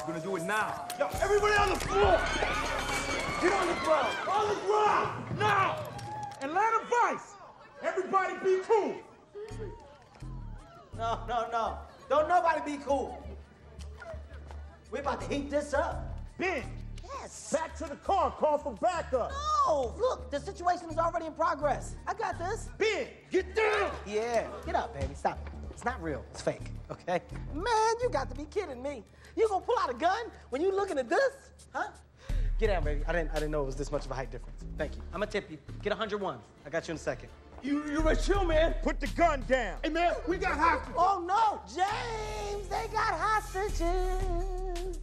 We're gonna do it now. Yo, everybody on the floor! Get on the ground! On the ground! Now! Atlanta Vice! Everybody be cool! No. Don't nobody be cool. We're about to heat this up. Ben! Yes. Back to the car, call for backup! No, look, the situation is already in progress. I got this. Ben, get down! Yeah, get up, baby, stop it. It's not real, it's fake, okay? Man, you got to be kidding me. You gonna pull out a gun when you looking at this? Huh? Get down, baby. I didn't know it was this much of a height difference. Thank you. I'm gonna tip you. Get 101. I got you in a second. You better chill, man. Put the gun down. Hey, man, we got hostages. Oh, no, James, they got hostages.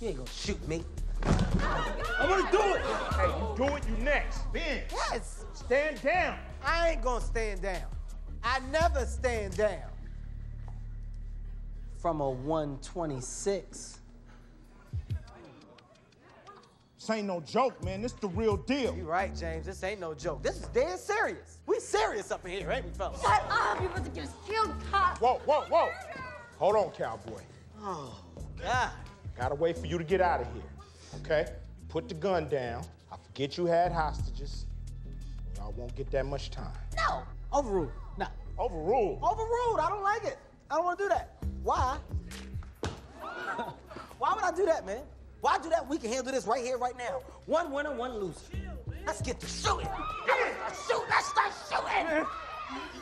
You ain't gonna shoot me. I'm gonna do it. Hey, you do it, you next. Ben. Yes. Stand down. I ain't gonna stand down. I never stand down. From a 126. This ain't no joke, man. This the real deal. You right, James. This ain't no joke. This is dead serious. We serious up in here, ain't we, fellas? Shut up! You're about to get us killed, cop! Whoa. Hold on, cowboy. Oh, God. Gotta wait for you to get out of here, okay? Put the gun down. I forget you had hostages. Y'all won't get that much time. No. Overruled. No. Overruled? Overruled. I don't like it. I don't want to do that. Why? Why would I do that, man? Why do that? We can handle this right here, right now. One winner, one loser. Let's get to shooting. Let's start shooting. Man,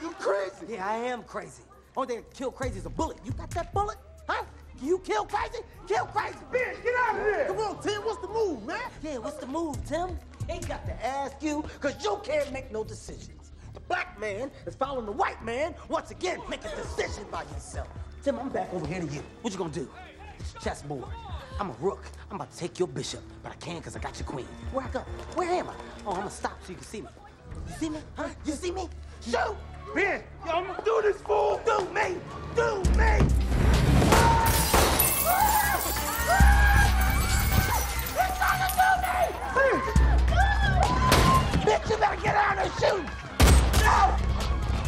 you crazy. Yeah, I am crazy. Only thing that can kill crazy is a bullet. You got that bullet? Huh? Can you kill crazy? Kill crazy. Ben, get out of here. Come on, Tim. What's the move, man? Yeah, what's the move, Tim? Ain't got to ask you, because you can't make no decisions. The black man is following the white man. Once again, make a decision by yourself. Tim, I'm back over here to you. What you gonna do? It's chessboard. I'm a rook. I'm about to take your bishop, but I can't because I got your queen. Where I go? Where am I? Oh, I'm gonna stop so you can see me. You see me? Huh? You see me? Shoot! Ben, yo, I'm gonna do this, fool. Do me! Do me! You're trying to do me! Bitch, you better get out and shoot! No!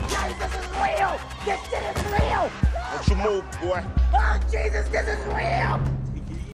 Guys, this is real! This shit is real! Don't you move, boy. Oh, Jesus, this is real!